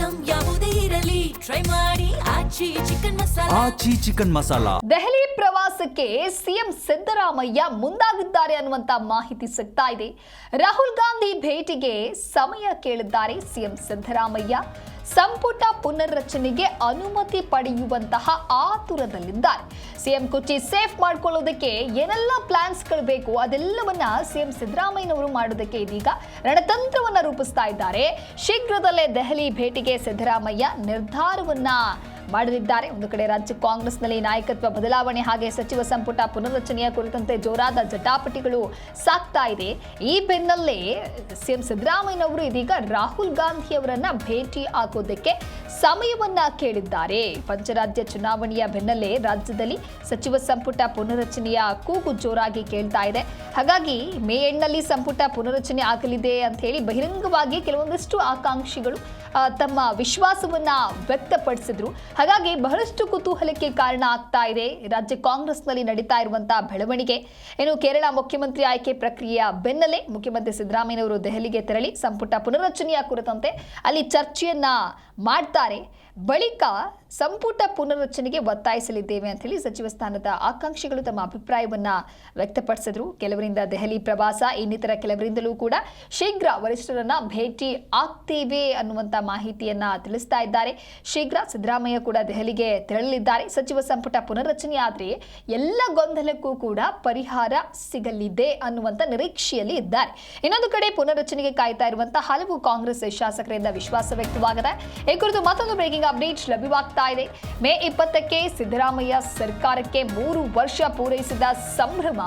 Item ಯಾವುದೇ ಇರಲಿ try ಮಾಡಿ ಆಚಿ ಚಿಕನ್ ಮಸಾಲಾ. ದೆಹಲಿ ಪ್ರವಾಸಕ್ಕೆ ಸಿಎಂ ಸಿದ್ದರಾಮಯ್ಯ ಮುಂದಾಗಿದ್ದಾರೆ ಅನ್ನುವಂತ ಮಾಹಿತಿ ಸಿಗ್ತಾ ಇದೆ. ರಾಹುಲ್ ಗಾಂಧಿ ಭೇಟಿಗೆ ಸಮಯ ಕೇಳಿದ್ದಾರೆ ಸಿಎಂ ಸಿದ್ದರಾಮಯ್ಯ. ಸಂಪುಟ ಪುನರ್ರಚನೆಗೆ ಅನುಮತಿ ಪಡೆಯುವಂತಹ ಆತುರದಲ್ಲಿದ್ದಾರೆ. ಸಿಎಂ ಕುರ್ಚಿ ಸೇಫ್ ಮಾಡ್ಕೊಳ್ಳೋದಕ್ಕೆ ಏನೆಲ್ಲ ಪ್ಲಾನ್ಸ್ಗಳು ಬೇಕು ಅದೆಲ್ಲವನ್ನ ಸಿಎಂ ಸಿದ್ದರಾಮಯ್ಯನವರು ಮಾಡೋದಕ್ಕೆ ಇದೀಗ ರಣತಂತ್ರವನ್ನ ರೂಪಿಸ್ತಾ ಇದ್ದಾರೆ. ಶೀಘ್ರದಲ್ಲೇ ದೆಹಲಿ ಭೇಟಿಗೆ ಸಿದ್ದರಾಮಯ್ಯ ನಿರ್ಧಾರವನ್ನ ಮಾಡಲಿದ್ದಾರೆ. ಒಂದು ಕಡೆ ರಾಜ್ಯ ಕಾಂಗ್ರೆಸ್ನಲ್ಲಿ ನಾಯಕತ್ವ ಬದಲಾವಣೆ ಹಾಗೆ ಸಚಿವ ಸಂಪುಟ ಪುನರ್ರಚನೆಯ ಕುರಿತಂತೆ ಜೋರಾದ ಜಟಾಪಟಿಗಳು ಸಾಗ್ತಾ ಇದೆ. ಈ ಬೆನ್ನಲ್ಲೇ ಸಿಎಂ ಸಿದ್ದರಾಮಯ್ಯನವರು ಇದೀಗ ರಾಹುಲ್ ಗಾಂಧಿ ಅವರನ್ನ ಭೇಟಿ ಆಗೋದಕ್ಕೆ ಸಮಯವನ್ನ ಕೇಳಿದ್ದಾರೆ. ಪಂಚರಾಜ್ಯ ಚುನಾವಣೆಯ ಬೆನ್ನಲ್ಲೇ ರಾಜ್ಯದಲ್ಲಿ ಸಚಿವ ಸಂಪುಟ ಪುನರ್ರಚನೆಯ ಕೂಗು ಜೋರಾಗಿ ಕೇಳ್ತಾ ಇದೆ. ಹಾಗಾಗಿ ಮೇ ಎಂಡ್ನಲ್ಲಿ ಸಂಪುಟ ಪುನರ್ರಚನೆ ಆಗಲಿದೆ ಅಂತ ಹೇಳಿ ಬಹಿರಂಗವಾಗಿ ಕೆಲವೊಂದಿಷ್ಟು ಆಕಾಂಕ್ಷಿಗಳು ತಮ್ಮ ವಿಶ್ವಾಸವನ್ನ ವ್ಯಕ್ತಪಡಿಸಿದ್ರು. ಹಾಗಾಗಿ ಬಹಳಷ್ಟು ಕುತೂಹಲಕ್ಕೆ ಕಾರಣ ಆಗ್ತಾ ಇದೆ ರಾಜ್ಯ ಕಾಂಗ್ರೆಸ್ನಲ್ಲಿ ನಡೀತಾ ಇರುವಂತಹ ಬೆಳವಣಿಗೆ. ಇನ್ನು ಕೇರಳ ಮುಖ್ಯಮಂತ್ರಿ ಆಯ್ಕೆ ಪ್ರಕ್ರಿಯೆಯ ಬೆನ್ನಲ್ಲೇ ಮುಖ್ಯಮಂತ್ರಿ ಸಿದ್ದರಾಮಯ್ಯನವರು ದೆಹಲಿಗೆ ತೆರಳಿ ಸಂಪುಟ ಪುನರ್ರಚನೆಯ ಕುರಿತಂತೆ ಅಲ್ಲಿ ಚರ್ಚೆಯನ್ನ ಮಾಡ್ತಾರೆ. ಬಳಿಕ ಸಂಪುಟ ಪುನರ್ರಚನೆಗೆ ಒತ್ತಾಯಿಸಲಿದ್ದೇವೆ ಅಂತ ಹೇಳಿ ಸಚಿವ ಸ್ಥಾನದ ಆಕಾಂಕ್ಷಿಗಳು ತಮ್ಮ ಅಭಿಪ್ರಾಯವನ್ನ ವ್ಯಕ್ತಪಡಿಸಿದ್ರು. ಕೆಲವರಿಂದ ದೆಹಲಿ ಪ್ರವಾಸ, ಇನ್ನಿತರ ಕೆಲವರಿಂದಲೂ ಕೂಡ ಶೀಘ್ರ ವರಿಷ್ಠರನ್ನ ಭೇಟಿ ಆಗ್ತೇವೆ ಅನ್ನುವಂತ ಮಾಹಿತಿಯನ್ನ ತಿಳಿಸ್ತಾ ಇದ್ದಾರೆ. ಶೀಘ್ರ ಸಿದ್ದರಾಮಯ್ಯ ಕೂಡ ದೆಹಲಿಗೆ ತೆರಳಲಿದ್ದಾರೆ. ಸಚಿವ ಸಂಪುಟ ಪುನರ್ರಚನೆ ಆದ್ರೆ ಎಲ್ಲ ಗೊಂದಲಕ್ಕೂ ಕೂಡ ಪರಿಹಾರ ಸಿಗಲಿದೆ ಅನ್ನುವಂತ ನಿರೀಕ್ಷೆಯಲ್ಲಿ ಇದ್ದಾರೆ. ಇನ್ನೊಂದು ಕಡೆ ಪುನರ್ರಚನೆಗೆ ಕಾಯ್ತಾ ಇರುವಂತಹ ಹಲವು ಕಾಂಗ್ರೆಸ್ ಶಾಸಕರಿಂದ ವಿಶ್ವಾಸ ವ್ಯಕ್ತವಾಗಿದೆ. ಈ ಕುರಿತು ಮತ್ತೊಂದು ಬ್ರೇಕಿಂಗ್ ಅಪ್ಡೇಟ್ ಲಭ್ಯವಾಗ್ತಾ ಇದೆ. ಮೇ 20ಕ್ಕೆ ಸಿದ್ದರಾಮಯ್ಯ ಸರ್ಕಾರಕ್ಕೆ 3 ವರ್ಷ ಪೂರೈಸಿದ ಸಂಭ್ರಮ.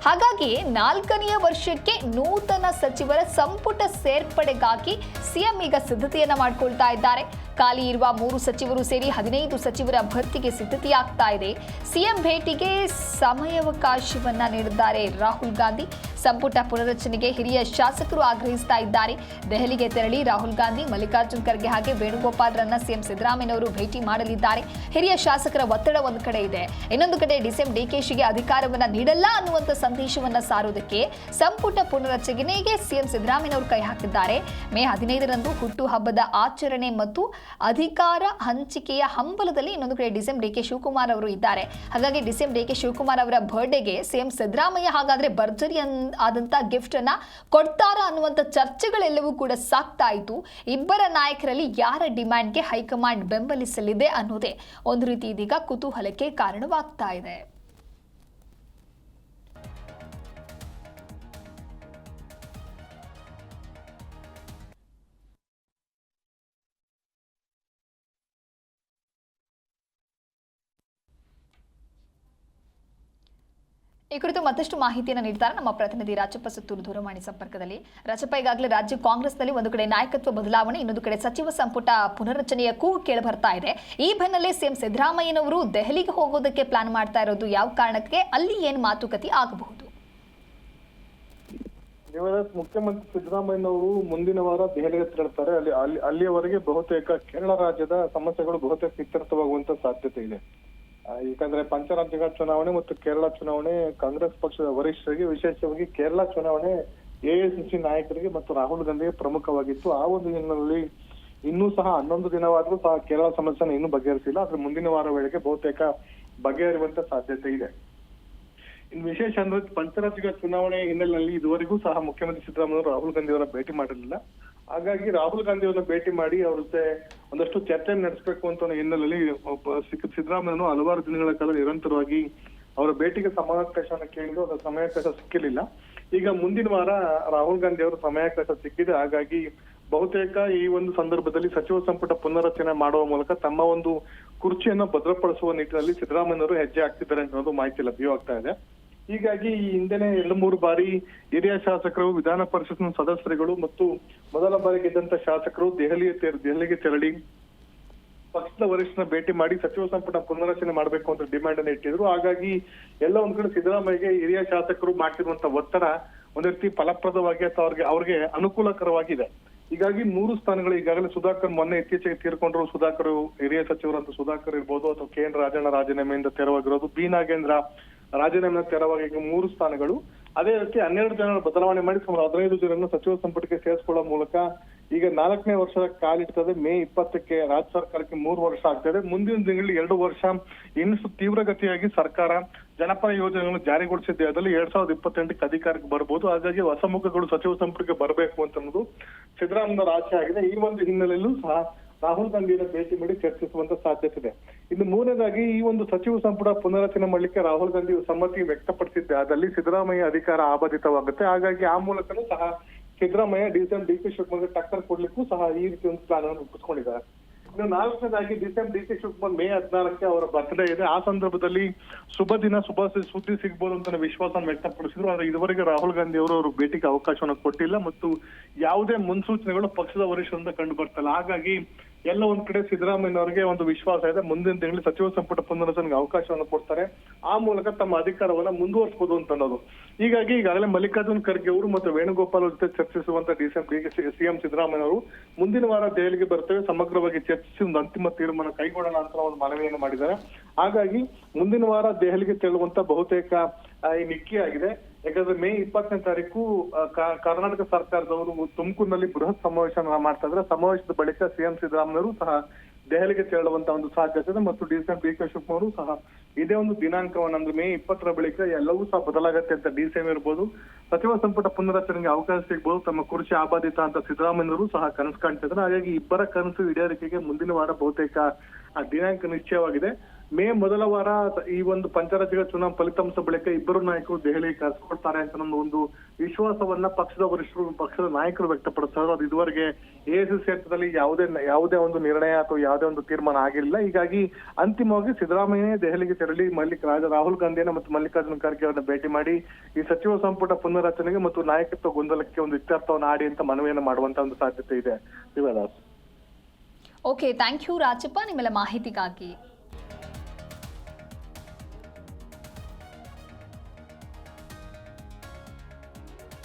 ಹಾಗಾಗಿ 4ನೇ ವರ್ಷಕ್ಕೆ ನೂತನ ಸಚಿವರ ಸಂಪುಟ ಸೇರ್ಪಡೆಗಾಗಿ ಸಿಎಂ ಈಗ ಸಿದ್ಧತೆಯನ್ನ ಮಾಡಿಕೊಳ್ತಾ ಇದ್ದಾರೆ. ಖಾಲಿ ಇರುವ 3 ಸಚಿವರು ಸೇರಿ 15 ಸಚಿವರ ಭರ್ತಿಗೆ ಸಿದ್ಧತೆಯಾಗ್ತಾ ಇದೆ. ಸಿಎಂ ಭೇಟಿಗೆ ಸಮಯಾವಕಾಶವನ್ನ ನೀಡಿದ್ದಾರೆ ರಾಹುಲ್ ಗಾಂಧಿ. ಸಂಪುಟ ಪುನರ್ರಚನೆಗೆ ಹಿರಿಯ ಶಾಸಕರು ಆಗ್ರಹಿಸ್ತಾ ಇದ್ದಾರೆ. ದೆಹಲಿಗೆ ತೆರಳಿ ರಾಹುಲ್ ಗಾಂಧಿ, ಮಲ್ಲಿಕಾರ್ಜುನ್ ಖರ್ಗೆ ಹಾಗೆ ವೇಣುಗೋಪಾಲ್ರನ್ನ ಸಿಎಂ ಸಿದ್ದರಾಮಯ್ಯನವರು ಭೇಟಿ ಮಾಡಲಿದ್ದಾರೆ. ಹಿರಿಯ ಶಾಸಕರ ಒತ್ತಡ ಒಂದು ಕಡೆ ಇದೆ, ಇನ್ನೊಂದು ಕಡೆ ಡಿಕೆಶಿಗೆ ಅಧಿಕಾರವನ್ನ ನೀಡಲ್ಲ ಅನ್ನುವಂಥ ಸಂದೇಶವನ್ನ ಸಾರುವುದಕ್ಕೆ ಸಂಪುಟ ಪುನರ್ರಚನೆಗೆ ಸಿಎಂ ಸಿದ್ದರಾಮಯ್ಯನವರು ಕೈ ಹಾಕಿದ್ದಾರೆ. ಮೇ 15ರಂದು ಹುಟ್ಟು ಹಬ್ಬದ ಆಚರಣೆ ಮತ್ತು ಅಧಿಕಾರ ಹಂಚಿಕೆಯ ಹಂಬಲದಲ್ಲಿ ಇನ್ನೊಂದು ಕಡೆ ಡಿಕೆ ಶಿವಕುಮಾರ್ ಅವರು ಇದ್ದಾರೆ. ಹಾಗಾಗಿ ಡಿಕೆ ಶಿವಕುಮಾರ್ ಅವರ ಬರ್ಡೇಗೆ ಸಿಎಂ ಸಿದ್ದರಾಮಯ್ಯ ಹಾಗಾದ್ರೆ ಭರ್ಜರಿ ಆದಂತ ಗಿಫ್ಟ್ ಅನ್ನ ಕೊಡ್ತಾರಾ ಅನ್ನುವಂತ ಚರ್ಚೆಗಳೆಲ್ಲವೂ ಕೂಡ ಸಾಗ್ತಾ ಇತ್ತು. ಇಬ್ಬರ ನಾಯಕರಲ್ಲಿ ಯಾರ ಡಿಮ್ಯಾಂಡ್ಗೆ ಹೈಕಮಾಂಡ್ ಬೆಂಬಲಿಸಲಿದೆ ಅನ್ನೋದೇ ಒಂದು ರೀತಿ ಇದೀಗ ಕುತೂಹಲಕ್ಕೆ ಕಾರಣವಾಗ್ತಾ ಇದೆ. ಈ ಕುರಿತು ಮತ್ತಷ್ಟು ಮಾಹಿತಿಯನ್ನು ನೀಡ್ತಾರೆ ನಮ್ಮ ಪ್ರತಿನಿಧಿ ರಾಜಪ್ಪ ಸುತ್ತೂರು ದೂರವಾಣಿ ಸಂಪರ್ಕದಲ್ಲಿ. ರಾಜಪ್ಪ, ಈಗಾಗಲೇ ರಾಜ್ಯ ಕಾಂಗ್ರೆಸ್ನಲ್ಲಿ ಒಂದು ಕಡೆ ನಾಯಕತ್ವ ಬದಲಾವಣೆ, ಇನ್ನೊಂದು ಕಡೆ ಸಚಿವ ಸಂಪುಟ ಪುನರ್ರಚನೆಯ ಕೂಗು ಕೇಳಿ ಬರ್ತಾ ಇದೆ. ಈ ಬೆನ್ನಲ್ಲೇ ಸಿಎಂ ಸಿದ್ದರಾಮಯ್ಯನವರು ದೆಹಲಿಗೆ ಹೋಗೋದಕ್ಕೆ ಪ್ಲಾನ್ ಮಾಡ್ತಾ ಇರೋದು ಯಾವ ಕಾರಣಕ್ಕೆ? ಅಲ್ಲಿ ಏನು ಮಾತುಕತೆ ಆಗಬಹುದು? ಮುಖ್ಯಮಂತ್ರಿ ಸಿದ್ದರಾಮಯ್ಯನವರು ಮುಂದಿನ ವಾರ ದೆಹಲಿಗೆ ತೆರಳುತ್ತಾರೆ. ಅಲ್ಲಿಯವರೆಗೆ ಬಹುತೇಕ ಕೇರಳ ರಾಜ್ಯದ ಸಮಸ್ಯೆಗಳು ಬಹುತೇಕ ಇತ್ಯರ್ಥವಾಗುವಂತ ಸಾಧ್ಯತೆ ಇದೆ. ಯಾಕಂದ್ರೆ ಪಂಚರಾಜ್ಯಗಳ ಚುನಾವಣೆ ಮತ್ತು ಕೇರಳ ಚುನಾವಣೆ ಕಾಂಗ್ರೆಸ್ ಪಕ್ಷದ ವರಿಷ್ಠರಿಗೆ, ವಿಶೇಷವಾಗಿ ಕೇರಳ ಚುನಾವಣೆ ಎಐಸಿಸಿ ನಾಯಕರಿಗೆ ಮತ್ತು ರಾಹುಲ್ ಗಾಂಧಿಗೆ ಪ್ರಮುಖವಾಗಿತ್ತು. ಆ ಒಂದು ಹಿನ್ನೆಲೆಯಲ್ಲಿ ಇನ್ನೂ ಸಹ 11 ದಿನವಾದ್ರೂ ಸಹ ಕೇರಳ ಸಮಸ್ಯೆನ ಇನ್ನೂ ಬಗೆಹರಿಸಿಲ್ಲ. ಆದ್ರೆ ಮುಂದಿನ ವಾರ ವೇಳೆಗೆ ಬಹುತೇಕ ಬಗೆಹರಿಯುವಂತ ಸಾಧ್ಯತೆ ಇದೆ. ಇನ್ನು ವಿಶೇಷ ಅಂದ್ರೆ ಪಂಚರಾಜ್ಯಗಳ ಚುನಾವಣೆ ಹಿನ್ನೆಲೆಯಲ್ಲಿ ಇದುವರೆಗೂ ಸಹ ಮುಖ್ಯಮಂತ್ರಿ ಸಿದ್ದರಾಮಯ್ಯ ರಾಹುಲ್ ಗಾಂಧಿ ಅವರ ಭೇಟಿ ಮಾಡಿರಲಿಲ್ಲ. ಹಾಗಾಗಿ ರಾಹುಲ್ ಗಾಂಧಿ ಅವರನ್ನ ಭೇಟಿ ಮಾಡಿ ಅವ್ರ ಜೊತೆ ಒಂದಷ್ಟು ಚರ್ಚೆ ನಡೆಸಬೇಕು ಅಂತ ಹಿನ್ನೆಲೆಯಲ್ಲಿ ಸಿದ್ದರಾಮಯ್ಯನು ಹಲವಾರು ದಿನಗಳ ಕಾಲ ನಿರಂತರವಾಗಿ ಅವರ ಭೇಟಿಗೆ ಸಮಯಾವಕಾಶವನ್ನು ಕೇಳಿದ್ರು. ಅದರ ಸಮಯಾವಕಾಶ ಸಿಕ್ಕಿರಲಿಲ್ಲ. ಈಗ ಮುಂದಿನ ವಾರ ರಾಹುಲ್ ಗಾಂಧಿ ಅವರ ಸಮಯಾವಕಾಶ ಸಿಕ್ಕಿದೆ. ಹಾಗಾಗಿ ಬಹುತೇಕ ಈ ಒಂದು ಸಂದರ್ಭದಲ್ಲಿ ಸಚಿವ ಸಂಪುಟ ಪುನರ್ರಚನೆ ಮಾಡುವ ಮೂಲಕ ತಮ್ಮ ಒಂದು ಕುರ್ಚಿಯನ್ನು ಭದ್ರಪಡಿಸುವ ನಿಟ್ಟಿನಲ್ಲಿ ಸಿದ್ದರಾಮಯ್ಯನವರು ಹೆಜ್ಜೆ ಹಾಕ್ತಿದ್ದಾರೆ ಅನ್ನೋದು ಮಾಹಿತಿ ಲಭ್ಯವಾಗ್ತಾ ಇದೆ. ಹೀಗಾಗಿ ಈ ಹಿಂದೆನೆ 2-3 ಬಾರಿ ಹಿರಿಯ ಶಾಸಕರು, ವಿಧಾನ ಪರಿಷತ್ನ ಸದಸ್ಯರುಗಳು ಮತ್ತು ಮೊದಲ ಬಾರಿ ಗೆದ್ದಂತ ಶಾಸಕರು ದೆಹಲಿಗೆ ತೆರಳಿ ಪಕ್ಷದ ವರಿಷ್ಠನ ಭೇಟಿ ಮಾಡಿ ಸಚಿವ ಸಂಪುಟ ಪುನರ್ರಚನೆ ಮಾಡಬೇಕು ಅಂತ ಡಿಮ್ಯಾಂಡ್ ಅನ್ನು ಇಟ್ಟಿದ್ರು. ಹಾಗಾಗಿ ಎಲ್ಲ ಒಂದ್ ಕಡೆ ಸಿದ್ದರಾಮಯ್ಯಗೆ ಹಿರಿಯ ಶಾಸಕರು ಮಾಡ್ತಿರುವಂತ ಒತ್ತಡ ಒಂದ್ ರೀತಿ ಫಲಪ್ರದವಾಗಿ ಅಥವಾ ಅವ್ರಿಗೆ ಅನುಕೂಲಕರವಾಗಿದೆ. ಹೀಗಾಗಿ 3 ಸ್ಥಾನಗಳು ಈಗಾಗಲೇ ಸುಧಾಕರ್ ಮೊನ್ನೆ ಇತ್ತೀಚೆಗೆ ತೀರ್ಕೊಂಡ್ರು. ಸುಧಾಕರ್ ಹಿರಿಯ ಸಚಿವರಂತ ಸುಧಾಕರ್ ಇರ್ಬೋದು, ಅಥವಾ KN ರಾಜಣ್ಣ ರಾಜೀನಾಮೆಯಿಂದ ತೆರವಾಗಿರೋದು, ಬಿ ನಾಗೇಂದ್ರ ರಾಜೀನಾಮೆ ತೆರವಾಗಿ 3 ಸ್ಥಾನಗಳು. ಅದೇ ರೀತಿ 12 ಜನರ ಬದಲಾವಣೆ ಮಾಡಿ ಸುಮಾರು 15 ಜನರನ್ನು ಸಚಿವ ಸಂಪುಟಕ್ಕೆ ಸೇರಿಸಿಕೊಳ್ಳುವ ಮೂಲಕ ಈಗ 4ನೇ ವರ್ಷದ ಕಾಲಿಡ್ತದೆ. ಮೇ 20ಕ್ಕೆ ರಾಜ್ಯ ಸರ್ಕಾರಕ್ಕೆ 3 ವರ್ಷ ಆಗ್ತದೆ. ಮುಂದಿನ ದಿನಗಳಲ್ಲಿ 2 ವರ್ಷ ಇನ್ನಷ್ಟು ತೀವ್ರಗತಿಯಾಗಿ ಸರ್ಕಾರ ಜನಪರ ಯೋಜನೆಗಳನ್ನು ಜಾರಿಗೊಳಿಸಿದ್ದೆ. ಅದರಲ್ಲಿ 2028ಕ್ಕೆ ಅಧಿಕಾರಕ್ಕೆ ಬರ್ಬೋದು. ಹಾಗಾಗಿ ಹೊಸ ಮುಖಗಳು ಸಚಿವ ಸಂಪುಟಕ್ಕೆ ಬರಬೇಕು ಅಂತ ಅನ್ನೋದು ಸಿದ್ದರಾಮಯ್ಯ ಆಸೆ ಆಗಿದೆ. ಈ ಒಂದು ಹಿನ್ನೆಲೆಯಲ್ಲೂ ಸಹ ರಾಹುಲ್ ಗಾಂಧಿಯನ್ನು ಭೇಟಿ ಮಾಡಿ ಚರ್ಚಿಸುವಂತ ಸಾಧ್ಯತೆ ಇದೆ. ಇನ್ನು ಮೂರನೇದಾಗಿ ಈ ಒಂದು ಸಚಿವ ಸಂಪುಟ ಪುನರಚನೆ ಮಾಡಲಿಕ್ಕೆ ರಾಹುಲ್ ಗಾಂಧಿ ಸಮ್ಮತಿ ವ್ಯಕ್ತಪಡಿಸಿದ್ದೆ. ಅದಲ್ಲಿ ಸಿದ್ದರಾಮಯ್ಯ ಅಧಿಕಾರ ಆಬಾಧಿತವಾಗುತ್ತೆ. ಹಾಗಾಗಿ ಆ ಮೂಲಕನೂ ಸಹ ಸಿದ್ದರಾಮಯ್ಯ ಡಿ.ಕೆ ಶಿವಕುಮಾರ್ಗೆ ಟಕ್ಕರ್ ಕೊಡ್ಲಿಕ್ಕೂ ಸಹ ಈ ರೀತಿ ಒಂದು ಪ್ಲಾನ್ ಅನ್ನು ರೂಪಿಸ್ಕೊಂಡಿದ್ದಾರೆ. ಇನ್ನು 4ನೇದಾಗಿ ಡಿ.ಕೆ ಶಿವಕುಮಾರ್ ಮೇ 14ಕ್ಕೆ ಅವರ ಬರ್ತ್ಡೇ ಇದೆ. ಆ ಸಂದರ್ಭದಲ್ಲಿ ಶುಭ ದಿನ ಸುದ್ದಿ ಸಿಗ್ಬೋದು ಅಂತ ವಿಶ್ವಾಸ ವ್ಯಕ್ತಪಡಿಸಿದ್ರು. ಆದ್ರೆ ಇದುವರೆಗೆ ರಾಹುಲ್ ಗಾಂಧಿ ಅವರು ಭೇಟಿಗೆ ಅವಕಾಶವನ್ನು ಕೊಟ್ಟಿಲ್ಲ ಮತ್ತು ಯಾವುದೇ ಮುನ್ಸೂಚನೆಗಳು ಪಕ್ಷದ ವರಿಷ್ಠರಿಂದ ಕಂಡು ಬರ್ತಿಲ್ಲ. ಹಾಗಾಗಿ ಎಲ್ಲ ಒಂದ್ ಕಡೆ ಸಿದ್ದರಾಮಯ್ಯನವರಿಗೆ ಒಂದು ವಿಶ್ವಾಸ ಇದೆ, ಮುಂದಿನ ತಿಂಗಳಲ್ಲಿ ಸಚಿವ ಸಂಪುಟ ಪುನರಚನೆಗೆ ಅವಕಾಶವನ್ನು ಕೊಡ್ತಾರೆ, ಆ ಮೂಲಕ ತಮ್ಮ ಅಧಿಕಾರವನ್ನ ಮುಂದುವರಿಸಬಹುದು ಅಂತ ಅನ್ನೋದು. ಹೀಗಾಗಿ ಈಗಾಗಲೇ ಮಲ್ಲಿಕಾರ್ಜುನ್ ಖರ್ಗೆ ಅವರು ಮತ್ತು ವೇಣುಗೋಪಾಲ್ ಜೊತೆ ಚರ್ಚಿಸುವಂತ ಸಿಎಂ ಸಿದ್ದರಾಮಯ್ಯ ಅವರು ಮುಂದಿನ ವಾರ ದೆಹಲಿಗೆ ಬರ್ತೇವೆ, ಸಮಗ್ರವಾಗಿ ಚರ್ಚಿಸಿ ಒಂದು ಅಂತಿಮ ತೀರ್ಮಾನ ಕೈಗೊಳ್ಳೋಣ ಅಂತ ಒಂದು ಮನವಿಯನ್ನು ಮಾಡಿದ್ದಾರೆ. ಹಾಗಾಗಿ ಮುಂದಿನ ವಾರ ದೆಹಲಿಗೆ ತೆರಳುವಂತ ಬಹುತೇಕ ಈ ನಿಕ್ಕಿ ಆಗಿದೆ. ಯಾಕಂದ್ರೆ ಮೇ 20ನೇ ತಾರೀಕು ಕರ್ನಾಟಕ ಸರ್ಕಾರದವರು ತುಮಕೂರಿನಲ್ಲಿ ಬೃಹತ್ ಸಮಾವೇಶ ಮಾಡ್ತಾ ಇದ್ರೆ. ಸಮಾವೇಶದ ಬಳಿಕ ಸಿಎಂ ಸಿದ್ದರಾಮಯ್ಯವರು ಸಹ ದೆಹಲಿಗೆ ತೆರಳುವಂತ ಒಂದು ಸಾಧ್ಯತೆ ಇದೆ ಮತ್ತು ಡಿ.ಕೆ ಶಿವಕುಮಾರ್ ಸಹ ಇದೇ ಒಂದು ದಿನಾಂಕವನ್ನು ಅಂದ್ರೆ ಮೇ 20ರ ಬಳಿಕ ಎಲ್ಲವೂ ಸಹ ಬದಲಾಗತ್ತೆ ಅಂತ ಡಿ.ಸಿ.ಎಂ ಇರ್ಬೋದು, ಸಚಿವ ಸಂಪುಟ ಪುನರಚನೆಗೆ ಅವಕಾಶ ಸಿಗ್ಬೋದು, ತಮ್ಮ ಕುರ್ಚಿ ಆಬಾಧಿತ ಅಂತ ಸಿದ್ದರಾಮಯ್ಯವರು ಸಹ ಕನಸು ಕಾಣ್ತಿದ್ದಾರೆ. ಹಾಗಾಗಿ ಇಬ್ಬರ ಕನಸು ಈಡೇರಿಕೆಗೆ ಮುಂದಿನ ವಾರ ಬಹುತೇಕ ದಿನಾಂಕ ನಿಶ್ಚಯವಾಗಿದೆ. ಮೇ ಮೊದಲ ವಾರ ಈ ಒಂದು ಪಂಚರಾಜ್ಯಗಳ ಚುನಾವಣಾ ಫಲಿತಾಂಶ ಬಳಿಕ ಇಬ್ಬರು ನಾಯಕರು ದೆಹಲಿಗೆ ಕರೆಸ್ಕೊಳ್ತಾರೆ ಅಂತ ಒಂದು ವಿಶ್ವಾಸವನ್ನ ಪಕ್ಷದ ವರಿಷ್ಠರು, ಪಕ್ಷದ ನಾಯಕರು ವ್ಯಕ್ತಪಡಿಸ್ತಾರೆ. ಅದು ಇದುವರೆಗೆ ಎಐಸಿಸಿ ಹಂತದಲ್ಲಿ ಯಾವುದೇ ಒಂದು ನಿರ್ಣಯ ಅಥವಾ ಯಾವುದೇ ಒಂದು ತೀರ್ಮಾನ ಆಗಿರಲಿಲ್ಲ. ಹೀಗಾಗಿ ಅಂತಿಮವಾಗಿ ಸಿದ್ದರಾಮಯ್ಯ ದೆಹಲಿಗೆ ತೆರಳಿ ರಾಹುಲ್ ಗಾಂಧಿಯನ್ನ ಮತ್ತು ಮಲ್ಲಿಕಾರ್ಜುನ್ ಖರ್ಗೆ ಅವರನ್ನ ಭೇಟಿ ಮಾಡಿ ಈ ಸಚಿವ ಸಂಪುಟ ಪುನರಚನೆಗೆ ಮತ್ತು ನಾಯಕತ್ವ ಗೊಂದಲಕ್ಕೆ ಒಂದು ಇತ್ಯರ್ಥವನ್ನು ಆಡಿ ಅಂತ ಮನವಿಯನ್ನು ಮಾಡುವಂತ ಒಂದು ಸಾಧ್ಯತೆ ಇದೆ. Shivdas. Okay, thank you Rajappa ನಿಮ್ಮೆಲ್ಲ ಮಾಹಿತಿಗಾಗಿ.